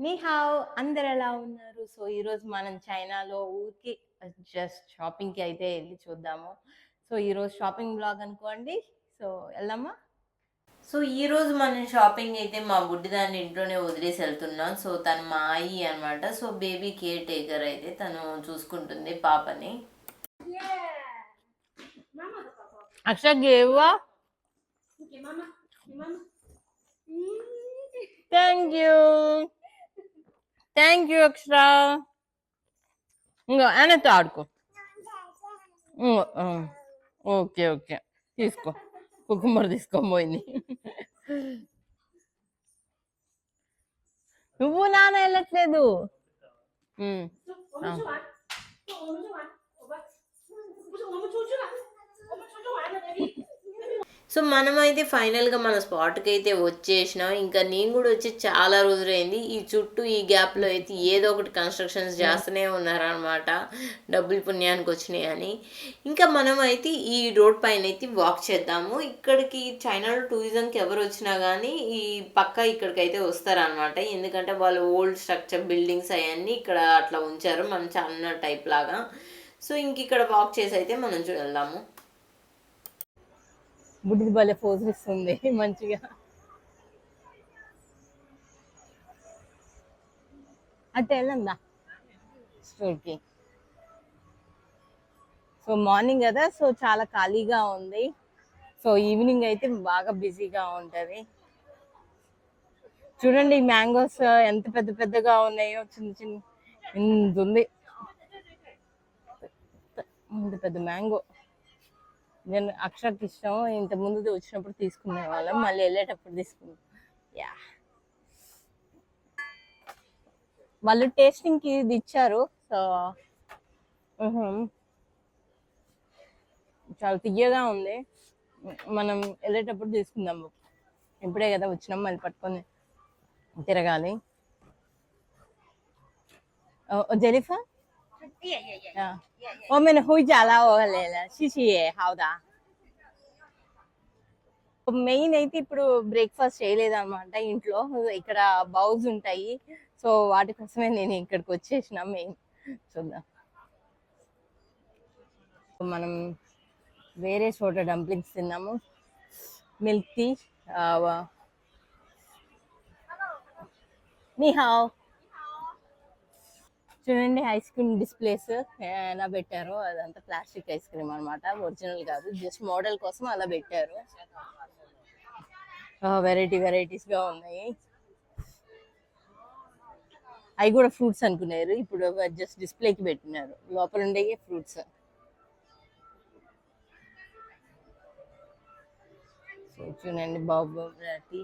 నీ హావ్ అందరు ఎలా ఉన్నారు? సో, ఈరోజు మనం చైనాలో ఊరికే జస్ట్ షాపింగ్‌కి అయితే ఎళ్లి చూద్దాము. సో, ఈరోజు షాపింగ్ బ్లాగ్ అనుకోండి. సో, ఎళ్దామా? సో, ఈరోజు మనం షాపింగ్ అయితే మా బుడ్డిదాన్ని ఇంట్లోనే వదిలేసి ఎళ్తున్నాం. సో, తను మా ఆయి అనమాట. సో, బేబీ కేర్ టేకర్ అయితే తను చూసుకుంటుంది పాపని. అక్షయ్ ఇవ్వా? Thank you. Thank you Akshara. ఇంగో ఆయనతో ఆడుకో. ఇంగో ఓకే ఓకే తీసుకో. కుకుంబర్ తీసుకొని పోయింది. నువ్వు నాన్న వెళ్ళట్లేదు. సో మనమైతే ఫైనల్గా మన స్పాట్కి అయితే వచ్చేసినాం. ఇంకా నేను కూడా వచ్చి చాలా రోజులైంది. ఈ చుట్టూ ఈ గ్యాప్లో అయితే ఏదో ఒకటి కన్స్ట్రక్షన్స్ చేస్తూనే ఉన్నారనమాట, డబ్బులు పుణ్యానికి వచ్చినాయి అని. ఇంకా మనం అయితే ఈ రోడ్ పైన అయితే వాక్ చేద్దాము. ఇక్కడికి చైనాలో టూరిజంకి ఎవరు వచ్చినా కానీ ఈ పక్క ఇక్కడికైతే వస్తారనమాట. ఎందుకంటే వాళ్ళు ఓల్డ్ స్ట్రక్చర్ బిల్డింగ్స్ అవన్నీ ఇక్కడ అట్లా ఉంచారు, మనం చాలా టైప్ లాగా. సో ఇంక ఇక్కడ వాక్ చేసి అయితే మనం వెళ్దాము. బుడ్డిది భలే పోజులు ఇస్తుంది మంచిగా. అటు వెళ్ళందా స్టోర్కి. సో మార్నింగ్ కదా, సో చాలా ఖాళీగా ఉంది. సో ఈవినింగ్ అయితే బాగా బిజీగా ఉంటుంది. చూడండి మ్యాంగోస్ ఎంత పెద్ద పెద్దగా ఉన్నాయో, చిన్న చిన్న ఇంత ఉంది, ఇంత పెద్ద మ్యాంగో. నేను అక్షరకి ఇష్టం, ఇంత ముందు వచ్చినప్పుడు తీసుకునే వాళ్ళం, మళ్ళీ వెళ్ళేటప్పుడు తీసుకున్నాం. యా, వాళ్ళు టేస్టింగ్కి ఇది ఇచ్చారు. సో చాలా తియ్యగా ఉంది. మనం వెళ్ళేటప్పుడు తీసుకుందాము, ఇప్పుడే కదా వచ్చినాం, మళ్ళీ పట్టుకొని తిరగాలి. జెలిఫా 我们回家了，我来了，谢谢，好的。మెయిన్ అయితే ఇప్పుడు బ్రేక్ఫాస్ట్ చేయలేదన్నమాట ఇంట్లో. ఇక్కడ బౌల్స్ ఉంటాయి, సో వాటి కోసమే నేను ఇక్కడికి వచ్చేసిన. మెయిన్ చూద్దాం. మనం వేరే చోట డంప్లింగ్స్ తిన్నాము, మిల్క్ టీ. నీ హావ్. చూడండి ఐస్ క్రీమ్ డిస్ప్లేస్ ఎలా పెట్టారో, అదంతా ప్లాస్టిక్ ఐస్ క్రీమ్ అనమాట, ఒరిజినల్ కాదు, జస్ట్ మోడల్ కోసం అలా పెట్టారు. వెరైటీస్ గా ఉన్నాయి. అవి కూడా ఫ్రూట్స్ అనుకున్నారు, ఇప్పుడు జస్ట్ డిస్ప్లేకి పెట్టినారు, లోపల ఉండే ఫ్రూట్స్. సో చూడండి బాబు టీ.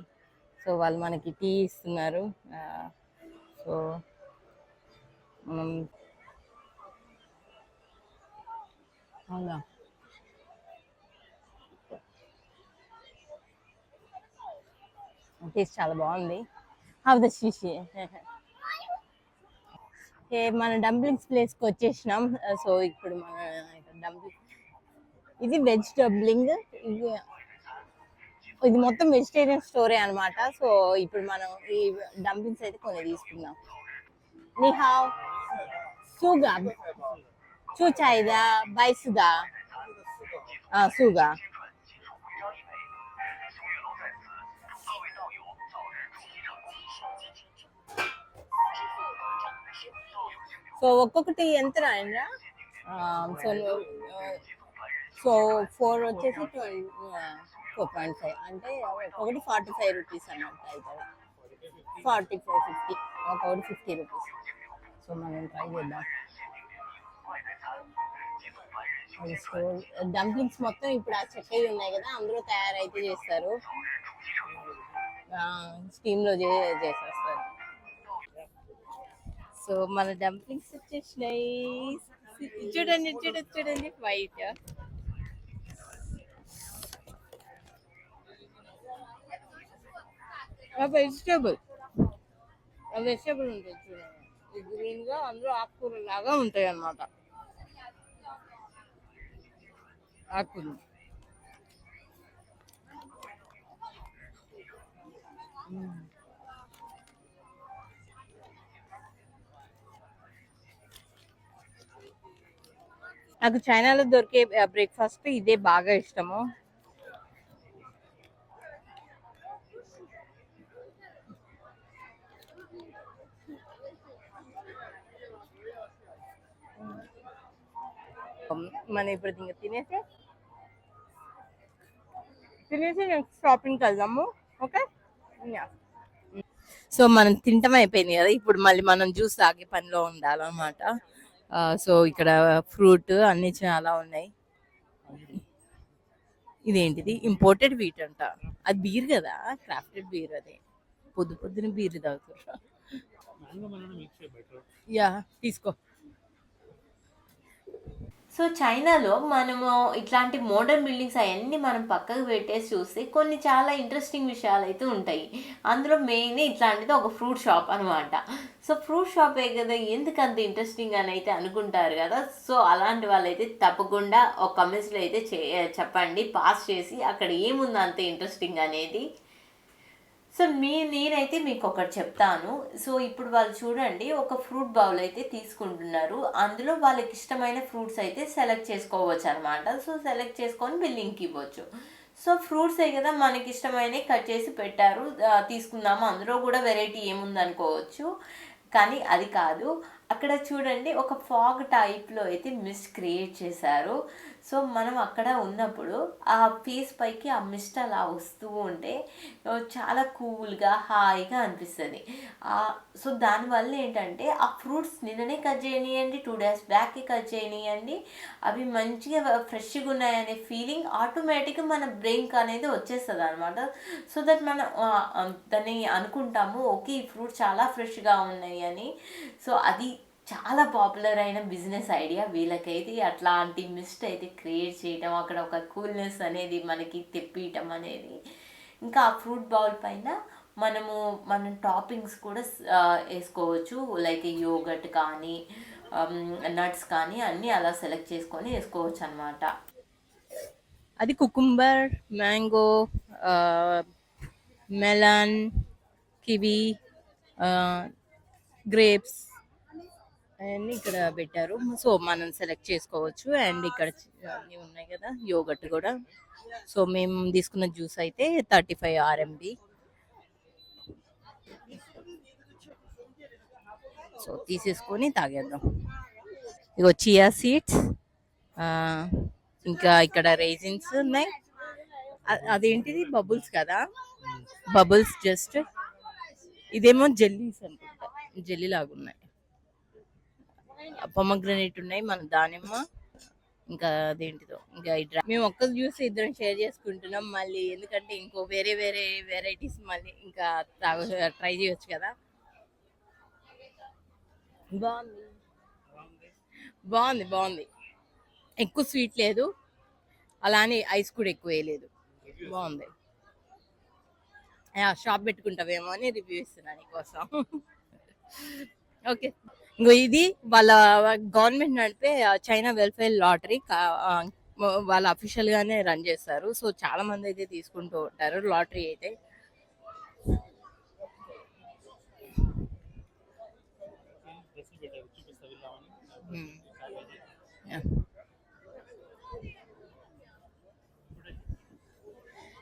సో వాళ్ళు మనకి టీ ఇస్తున్నారు. సో మనం అవునా, టేస్ట్ చాలా బాగుంది. హౌ ద షీషి. మన డంప్లింగ్స్ ప్లేస్కి వచ్చేసినాం. సో ఇప్పుడు మన డంప్లింగ్, ఇది వెజ్ డంప్లింగ్, ఇది మొత్తం వెజిటేరియన్ స్టోరే అనమాట. సో ఇప్పుడు మనం ఈ డంప్లింగ్స్ అయితే కొన్ని తీసుకుందాం. నీ హావ్ సుగా చూచాయిదా బైసుదా సుగా. సో ఒక్కొక్కటి ఎంత రాయండి. సో సో 4 వచ్చేసి 4.5, అంటే ఒకటి 45 రూపీస్ అన్నమాట అవుతుంది. 45, 50, ఒకటి 50 రూపీస్. సో మనం ట్రై చేద్దాం. డంప్లింగ్స్ మొత్తం ఇప్పుడు ఆ చెక్కవి ఉన్నాయి కదా, అందులో తయారైతే చేస్తారు, స్టీమ్లో చేసేస్తారు. సో మన డంప్లింగ్స్ వచ్చేసినాయి. చూడండి చూడండి వైట్. వెజిటేబుల్ ఉంటుంది చూడండి, గ్రీన్ గా, అందులో ఆకుకూర లాగా ఉంటాయి అన్నమాట, ఆకుకూరలు. నాకు చైనాలో దొరికే బ్రేక్ఫాస్ట్ ఇదే బాగా ఇష్టము. మనం ఇప్పుడు ఇంకా తినేసి నెక్స్ట్ షాపింగ్కి వెళ్దాము. ఓకే. యా. సో మనం తింటం అయిపోయింది కదా, ఇప్పుడు మళ్ళీ మనం జ్యూస్ తాగే పనిలో ఉండాలన్నమాట. సో ఇక్కడ ఫ్రూట్ అన్ని చాలా ఉన్నాయి. ఇదేంటిది ఇంపోర్టెడ్ వీట్ అంట. అది బీర్ కదా, క్రాఫ్టెడ్ బీర్ అది. పొద్దు పొద్దున బీర్ తాగుతారు. యా, తీసుకో. సో చైనాలో మనము ఇట్లాంటి మోడర్న్ బిల్డింగ్స్ అవన్నీ మనం పక్కకు పెట్టేసి చూస్తే కొన్ని చాలా ఇంట్రెస్టింగ్ విషయాలు అయితే ఉంటాయి. అందులో మెయిన్ ఇట్లాంటిది ఒక ఫ్రూట్ షాప్ అనమాట. సో ఫ్రూట్ షాపే కదా, ఎందుకు అంత ఇంట్రెస్టింగ్ అని అయితే అనుకుంటారు కదా. సో అలాంటి వాళ్ళైతే తప్పకుండా ఒక కమెంట్స్లో అయితే చెప్పండి, పాస్ చేసి అక్కడ ఏముంది అంత ఇంట్రెస్టింగ్ అనేది. సో నేనైతే మీకు ఒకటి చెప్తాను. సో ఇప్పుడు వాళ్ళు చూడండి, ఒక ఫ్రూట్ బౌల్ అయితే తీసుకుంటున్నారు. అందులో వాళ్ళకి ఇష్టమైన ఫ్రూట్స్ అయితే సెలెక్ట్ చేసుకోవచ్చు అనమాట. సో సెలెక్ట్ చేసుకొని బిల్లింగ్కి ఇవ్వచ్చు. సో ఫ్రూట్సే కదా మనకి ఇష్టమైనవి కట్ చేసి పెట్టారు, తీసుకుందాము, అందులో కూడా వెరైటీ ఏముంది అనుకోవచ్చు. కానీ అది కాదు. అక్కడ చూడండి, ఒక ఫాగ్ టైప్లో అయితే మిస్ట్ క్రియేట్ చేశారు. సో మనం అక్కడ ఉన్నప్పుడు ఆ ఫేస్ పైకి ఆ మిస్ట్ అలా వస్తూ ఉంటే చాలా కూల్గా హాయిగా అనిపిస్తుంది. సో దానివల్ల ఏంటంటే ఆ ఫ్రూట్స్ నిన్ననే కట్ చేయనియండి, 2 days బ్యాక్కి కట్ చేయనియండి, అవి మంచిగా ఫ్రెష్గా ఉన్నాయనే ఫీలింగ్ ఆటోమేటిక్గా మన బ్రెయిన్కి అనేది వచ్చేస్తుంది అనమాట. సో దట్ మనం దాన్ని అనుకుంటాము, ఓకే ఈ ఫ్రూట్ చాలా ఫ్రెష్గా ఉన్నాయి అని. సో అది చాలా పాపులర్ అయిన బిజినెస్ ఐడియా వీళ్ళకైతే. అట్లాంటి మిస్ట్ అయితే క్రియేట్ చేయటం, అక్కడ ఒక కూల్నెస్ అనేది మనకి తెప్పియటం అనేది. ఇంకా ఆ ఫ్రూట్ బౌల్ పైన మనం టాపింగ్స్ కూడా వేసుకోవచ్చు, లైక్ యోగట్ కానీ నట్స్ కానీ అన్నీ అలా సెలెక్ట్ చేసుకొని వేసుకోవచ్చు అనమాట. అది cucumber, mango, melon, kiwi, grapes అవన్నీ ఇక్కడ పెట్టారు. సో మనం సెలెక్ట్ చేసుకోవచ్చు. అండ్ ఇక్కడ అన్నీ ఉన్నాయి కదా, యోగట్ కూడా. సో మేము తీసుకున్న జ్యూస్ అయితే 35 RMB. సో తీసేసుకొని తాగేద్దాం. ఇగో చియా సీడ్స్, ఇంకా ఇక్కడ రైజిన్స్ ఉన్నాయి. అదేంటిది బబుల్స్ కదా, బబుల్స్ జస్ట్. ఇదేమో జెల్లీస్ అనుకుంటా, జెల్లీ లాగా ఉన్నాయి. పొమగ్రనేట్ ఉన్నాయి, మన దానిమ్మ, ఇంకా అదేంటిదో ఇంకా మేము ఒక్క జ్యూస్ ఇద్దరం షేర్ చేసుకుంటున్నాం. మళ్ళీ ఎందుకంటే ఇంకో వేరే వేరే వెరైటీస్ మళ్ళీ ఇంకా ట్రై చేయొచ్చు కదా. బాగుంది, బాగుంది, బాగుంది. ఎక్కువ స్వీట్ లేదు, అలానే ఐస్ కూడా ఎక్కువ వేయలేదు. బాగుంది. షాప్ పెట్టుకుంటావేమో అని రివ్యూ ఇస్తున్నాను నీకోసం. ఓకే. ఇంకో ఇది వాళ్ళ గవర్నమెంట్ నడిపే చైనా వెల్ఫేర్ లాటరీ, వాళ్ళ అఫీషియల్ గానే రన్ చేస్తారు. సో చాలా మంది అయితే తీసుకుంటూ ఉంటారు లాటరీ అయితే.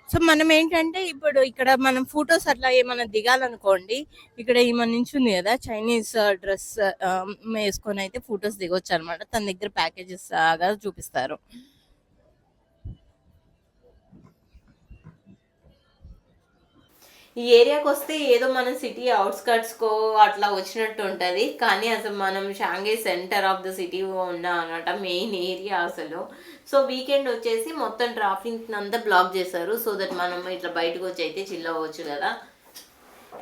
సో మనం ఏంటంటే ఇప్పుడు ఇక్కడ మనం ఫొటోస్ అట్లా ఏమైనా దిగాలనుకోండి, ఇక్కడ ఈమె నించుంది కదా, చైనీస్ డ్రెస్ వేసుకొని అయితే ఫొటోస్ దిగొచ్చు అనమాట. తన దగ్గర ప్యాకేజెస్ లాగా చూపిస్తారు. ఈ ఏరియాకి వస్తే ఏదో మనం సిటీ అవుట్స్కట్స్కో అట్లా వచ్చినట్టు ఉంటుంది, కానీ అసలు మనం Shanghai centre of the city ఉన్నాం అనమాట, మెయిన్ ఏరియా అసలు. సో వీకెండ్ వచ్చేసి మొత్తం ట్రాఫిక్ అంతా బ్లాక్ చేశారు, సో దట్ మనం ఇట్లా బయటకు వచ్చి అయితే చిల్ అవ్వచ్చు కదా.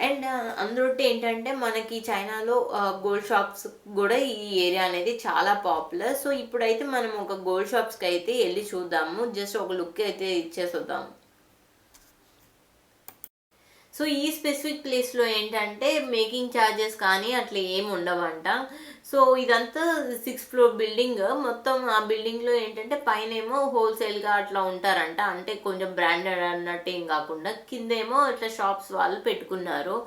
అండ్ అందులో ఏంటంటే మనకి చైనాలో గోల్డ్ షాప్స్ కూడా ఈ ఏరియా అనేది చాలా పాపులర్. సో ఇప్పుడైతే మనం ఒక గోల్డ్ షాప్స్కి అయితే వెళ్ళి చూద్దాము, జస్ట్ ఒక లుక్ అయితే ఇచ్చేసి వద్దాము. సో ఈ స్పెసిఫిక్ ప్లేస్లో ఏంటంటే మేకింగ్ ఛార్జెస్ కానీ అట్లా ఏమి ఉండవంట. సో ఇదంతా 6th floor బిల్డింగ్. మొత్తం ఆ బిల్డింగ్లో ఏంటంటే పైన ఏమో హోల్సేల్గా అట్లా ఉంటారంట, అంటే కొంచెం బ్రాండెడ్ అన్నట్టు ఏం కాకుండా కిందేమో ఇట్లా షాప్స్ వాళ్ళు పెట్టుకున్నారు.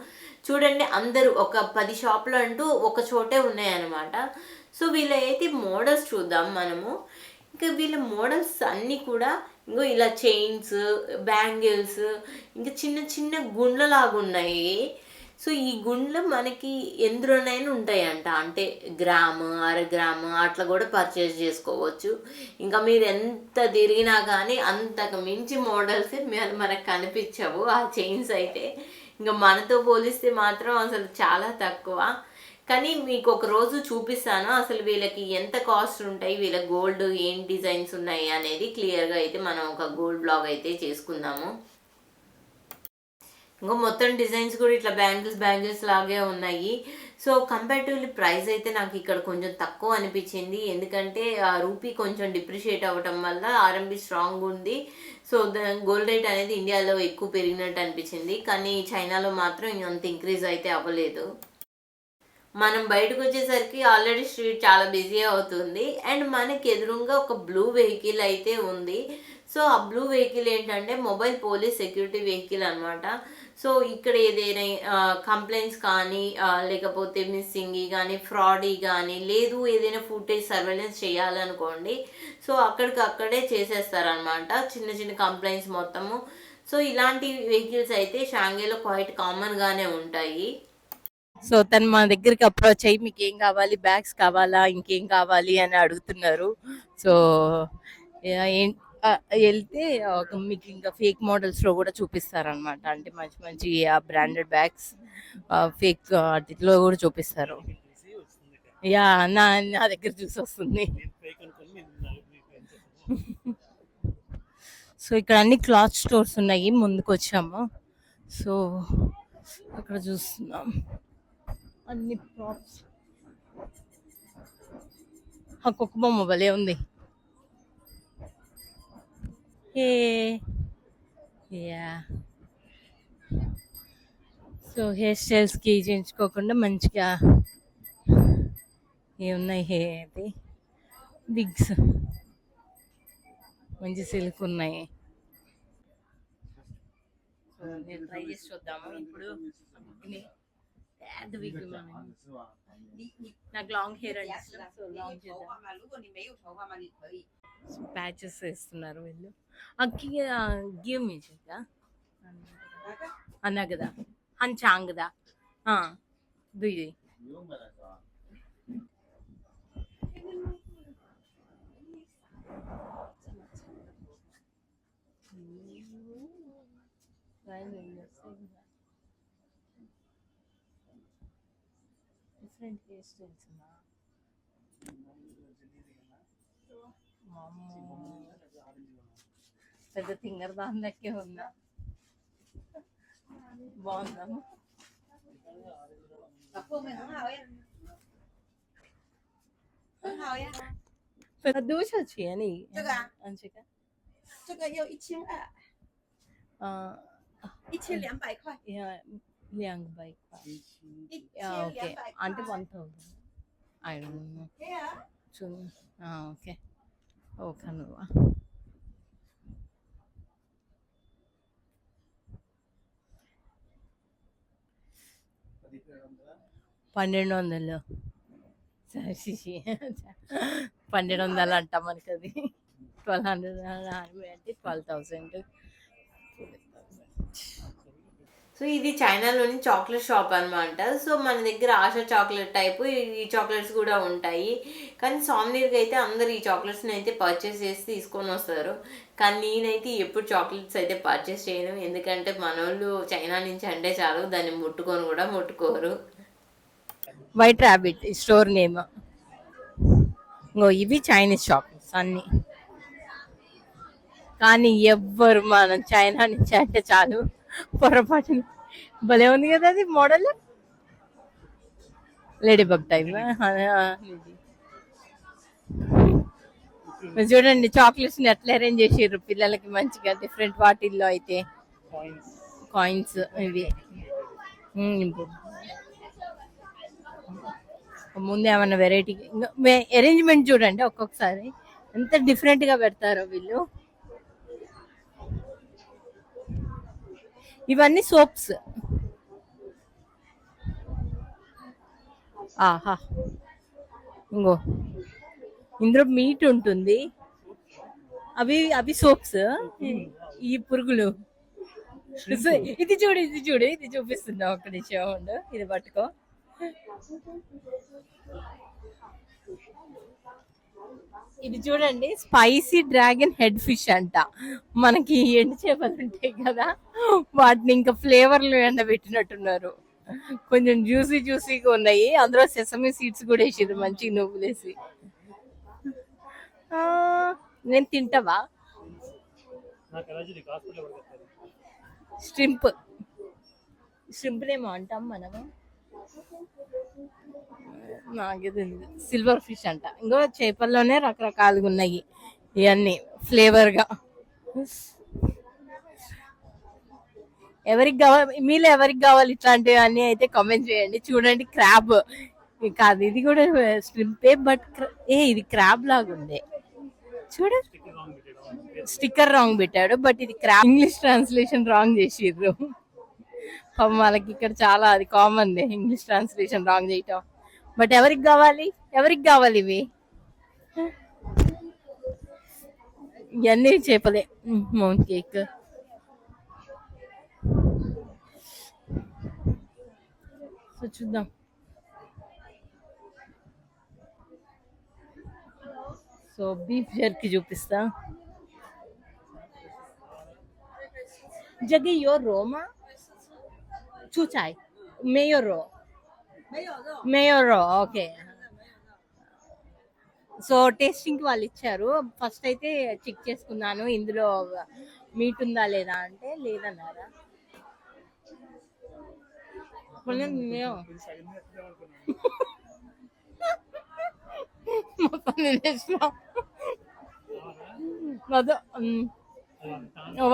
చూడండి అందరూ ఒక 10 షాపులు అంటూ ఒక చోటే ఉన్నాయన్నమాట. సో వీళ్ళైతే మోడల్స్ చూద్దాం మనము. ఇంకా వీళ్ళ మోడల్స్ అన్నీ కూడా ఇంగో ఇలా చైన్స్, బ్యాంగిల్స్, ఇంకా చిన్న చిన్న గుండ్లలాగా ఉన్నాయి. సో ఈ గుండ్లు మనకి ఎందులోనైనా ఉంటాయంట, అంటే గ్రాము, అర గ్రాము అట్లా కూడా పర్చేస్ చేసుకోవచ్చు. ఇంకా మీరు ఎంత తిరిగినా కానీ అంతకు మించి మోడల్స్ మనకు కనిపించవు ఆ చైన్స్ అయితే. ఇంకా మనతో పోలిస్తే మాత్రం అసలు చాలా తక్కువ. కానీ మీకు ఒక రోజు చూపిస్తాను అసలు వీళ్ళకి ఎంత కాస్ట్ ఉంటాయి, వీళ్ళ గోల్డ్ ఏం డిజైన్స్ ఉన్నాయి అనేది క్లియర్గా అయితే మనం ఒక గోల్డ్ బ్లాగ్ అయితే చేసుకుందాము. ఇంకా మొత్తం డిజైన్స్ కూడా ఇట్లా బ్యాంగిల్స్ లాగే ఉన్నాయి. సో కంపారిటివ్లీ ప్రైస్ అయితే నాకు ఇక్కడ కొంచెం తక్కువ అనిపించింది, ఎందుకంటే ఆ రూపీ కొంచెం డిప్రిషియేట్ అవ్వటం వల్ల ఆర్ఎంబి స్ట్రాంగ్ ఉంది. సో గోల్డ్ రేట్ అనేది ఇండియాలో ఎక్కువ పెరిగినట్టు అనిపించింది, కానీ చైనాలో మాత్రం అంత ఇంక్రీజ్ అయితే అవ్వలేదు. మనం బయటకు వచ్చేసరికి ఆల్రెడీ స్ట్రీట్ చాలా బిజీ అవుతుంది. అండ్ మనకి ఎదురుగా ఒక బ్లూ వెహికల్ అయితే ఉంది. సో ఆ బ్లూ వెహికల్ ఏంటంటే మొబైల్ పోలీస్ సెక్యూరిటీ వెహికల్ అనమాట. సో ఇక్కడ ఏదైనా కంప్లైంట్స్ కానీ లేకపోతే మిస్సింగ్ కానీ ఫ్రాడ్ కానీ లేదు ఏదైనా ఫుటేజ్ సర్వేలెన్స్ చేయాలనుకోండి, సో అక్కడికక్కడే చేసేస్తారనమాట చిన్న చిన్న కంప్లైంట్స్ మొత్తము. సో ఇలాంటి వెహికల్స్ అయితే షాంఘైలో క్వైట్ కామన్గానే ఉంటాయి. సో తను మా దగ్గరికి అప్రోచ్ అయ్యి మీకు ఏం కావాలి, బ్యాగ్స్ కావాలా, ఇంకేం కావాలి అని అడుగుతున్నారు. సో వెళ్తే మీకు ఇంకా ఫేక్ మోడల్స్లో కూడా చూపిస్తారనమాట, అంటే మంచి మంచి బ్రాండెడ్ బ్యాగ్స్ ఫేక్ వాటిలో కూడా చూపిస్తారు. యా నా నా దగ్గర చూసి వస్తుంది. సో ఇక్కడ అన్ని క్లాత్ స్టోర్స్ ఉన్నాయి, ముందుకు వచ్చాము. సో అక్కడ చూస్తున్నాం అన్ని ప్రాప్స్. ఆ కుక్క బొమ్మ భలే ఉంది. యా సో హెయిర్ స్టైల్స్కి చేయించుకోకుండా మంచిగా ఏమున్నాయి, అది విగ్స్ మంచి సిల్క్ ఉన్నాయి. సో నేను ట్రై చేసి చూద్దాము ఇప్పుడు. నాకు లాంగ్ హెయిర్ అంటే ఇష్టం, సో లాంగ్ చేద్దాం. ప్యాచెస్ వేస్తున్నారు వీళ్ళు. గివ్ మీ చెక్కా అన్నా కదా అని చాంగదా దుయ్యి. డిఫరెంట్ హెయిర్ స్టైల్స్ ఉన్నా. పెద్ద తింగర్ దానికే ఉన్నా, బాగుందా?多少钱你？这个啊，这个这个要1200，1200块， 200块。ఓకే 1200 అంటే块。 1000. I don't know. Okay okay నువ్వు 1200. సరే 1200 అంట మనకి, అది 1200 అంటే 12,000. సో ఇది చైనాలోని చాక్లెట్ షాప్ అనమాట. సో మన దగ్గర ఆశా చాక్లెట్ టైపు ఈ చాక్లెట్స్ కూడా ఉంటాయి, కానీ సామ్నీర్కి అయితే అందరు ఈ చాక్లెట్స్ని అయితే పర్చేస్ చేసి తీసుకొని వస్తారు. కానీ నేనైతే ఎప్పుడు చాక్లెట్స్ అయితే పర్చేస్ చేయను, ఎందుకంటే మన వాళ్ళు చైనా నుంచి అంటే చాలు దాన్ని ముట్టుకొని కూడా ముట్టుకోరు. వైట్ ర్యాబిట్ ఈ స్టోర్ నేమ్. ఇవి చైనీస్ చాక్లెట్స్ అన్ని, కానీ ఎవ్వరు మనం చైనా నుంచి అంటే చాలు పొరపాటు. భలే ఉంది కదా అది మోడల్, లేడీ బగ్ టైప్. చూడండి చాక్లెట్స్ ని ఎట్లా అరేంజ్ చేసారు పిల్లలకి మంచిగా, డిఫరెంట్ వాటిల్లో అయితే కాయిన్స్ ఇవి. ముందు ఏమన్నా వెరైటీ అరేంజ్మెంట్ చూడండి ఒక్కొక్కసారి ఎంత డిఫరెంట్ గా పెడతారో వీళ్ళు. ఇవన్నీ సోప్స్, ఆహా, ఇంగో ఇందులో మీట్ ఉంటుంది. అవి అవి సోప్స్, ఈ పురుగులు. సో, ఇది చూడు, ఇది చూడు, ఇది చూపిస్తున్నా, ఒక్క నిమిషం ఉండు, ఇది పట్టుకో. ఇది చూడండి, స్పైసీ డ్రాగన్ హెడ్ ఫిష్ అంట. మనకి ఎండు చేపలు ఉంటాయి కదా, వాటిని ఇంకా ఫ్లేవర్లు ఎండబెట్టినట్టున్నారు. కొంచెం జ్యూసీ జ్యూసీగా ఉన్నాయి. అందులో సెసమి సీడ్స్ కూడా వేసారు, మంచిగా నువ్వులేసి. ఆ, నేను తింటావా? స్ట్రింప్, స్ట్రింప్నేమో అంటాం మనము. నాకు తెలియదు. సిల్వర్ ఫిష్ అంట. ఇంకో చేపల్లోనే రకరకాలుగా ఉన్నాయి ఇవన్నీ ఫ్లేవర్ గా. ఎవరికి కావాలి, మీలో ఎవరికి కావాలి ఇట్లాంటివి అన్ని అయితే కామెంట్ చేయండి. చూడండి, క్రాబ్ కాదు, ఇది కూడా స్ట్రింపే, బట్ ఇది క్రాబ్ లాగా ఉంది. చూడు, స్టిక్కర్ రాంగ్ పెట్టాడు, బట్ ఇది క్రాబ్. ఇంగ్లీష్ ట్రాన్స్లేషన్ రాంగ్ చేసిర్రు. పాపం వాళ్ళకి ఇక్కడ చాలా అది కామన్, ఇంగ్లీష్ ట్రాన్స్లేషన్ రాంగ్ చేయటం. బట్ ఎవరికి కావాలి, ఎవరికి కావాలి ఇవి? ఇవన్నీ చేపలే. Moon cake. సో చూద్దాం. సో బీఫ్ జర్కీ చూపిస్తా. జగి యోర్ రోమా చూచాయ్ మేయో రో, 没有肉， మేయో ఓకే. సో టేస్టింగ్ వాళ్ళు ఇచ్చారు. ఫస్ట్ అయితే చెక్ చేసుకున్నాను ఇందులో మీట్ ఉందా లేదా అంటే లేదన్నారా. మొత్తం తినేసినా. అదో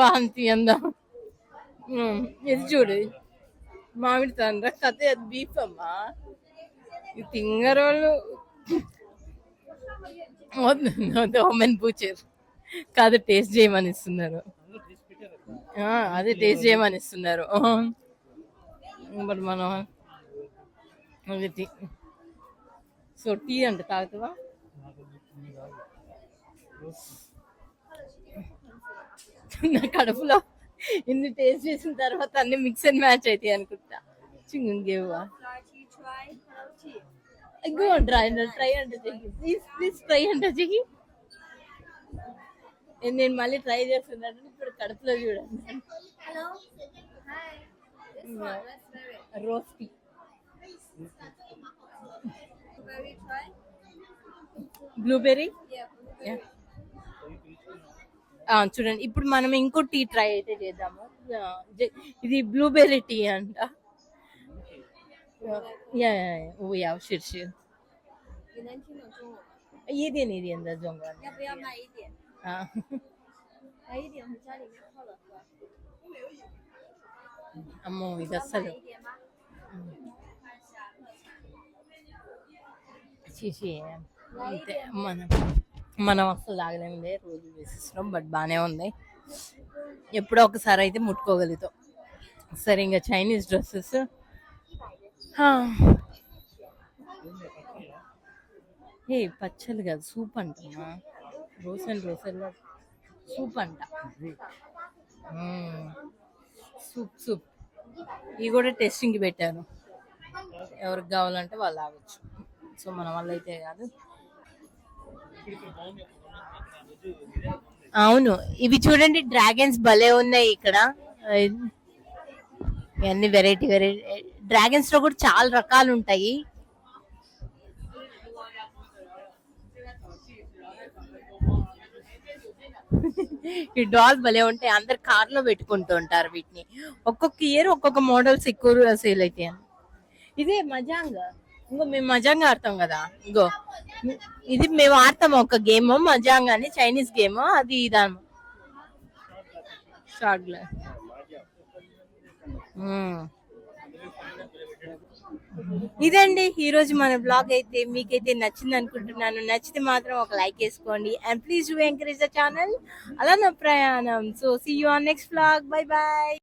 వాంతి అందా. ఇది చూడు, మామిడి తండ్ర కథ, అది బీఫ్ అమ్మా. ఈ తింగరోళ్ళు ఓమెన్ బూచర్ కాదు, టేస్ట్ చేయమని ఇస్తున్నారు. అదే టేస్ట్ చేయమని ఇస్తున్నారు. బట్ మనం అది సో టీ అంట తాగుతావా? నా కడుపులో ఇన్ని టేస్ట్ చేసిన తర్వాత అన్ని మిక్స్ అండ్ మ్యాచ్ అవుతాయి అనుకుంటా. చింగేవా గో ట్రై అంటే చెయ్యి, ప్లీజ్ ప్లీజ్ ట్రై అంటే చెయ్యి. నేను మళ్ళీ ట్రై చేస్తున్నాను. ఇప్పుడు కడుపులో చూడండి. రోస్టీ బ్లూబెర్రీ. చూడండి, ఇప్పుడు మనం ఇంకో టీ ట్రై అయితే చేద్దాము. ఇది బ్లూబెర్రీ టీ అంట. యా షిర్షి. 你能听懂中文吗？一点的中文。要不要买一点？买一点回家里面泡了喝。 అమ్మో, ఇది 要 అస్సలు 买一点吗？ చేసి అంతే. మనం అసలు తాగలేముంది రోజు వేసిస్తున్నాం, బట్ బాగానే ఉంది. ఎప్పుడో ఒకసారి అయితే ముట్టుకోగలుగుతాం. సరే, ఇంకా చైనీస్ డ్రెస్సెస్. ఏ పచ్చళ్ళు కాదు, సూప్ అంటమ్మా. రోసన్ సూప్ అంట. సూప్ సూప్ ఇవి కూడా టెస్టింగ్కి పెట్టాను. ఎవరికి కావాలంటే వాళ్ళు తాగొచ్చు. సో మన వల్ల అయితే కాదు. అవును, ఇవి చూడండి, డ్రాగన్స్ భలే ఉన్నాయి ఇక్కడ. ఇవన్నీ వెరైటీ డ్రాగన్స్ లో కూడా చాలా రకాలు ఉంటాయి. ఈ డాల్ భలే ఉంటాయి. అందరు కార్ లో పెట్టుకుంటూ ఉంటారు వీటిని. ఒక్కొక్క ఇయర్ ఒక్కొక్క మోడల్స్ ఎక్కువ సేల్ అవుతాయి. ఇదే మజాంగ్. ఇంకో మేము మజాంగ్ ఆడతాం కదా, ఇంకో ఇది మేము ఆడతాము ఒక గేమ్, మజాంగ్ అని చైనీస్ గేమ్. అది ఇదాము షార్ట్ గ్లాస్. ఇదండి ఈరోజు మన బ్లాగ్ అయితే. మీకైతే నచ్చింది అనుకుంటున్నాను. నచ్చితే మాత్రం ఒక లైక్ వేసుకోండి. And please do encourage the channel. అలా నా ప్రయాణం. So see you on next blog. Bye bye.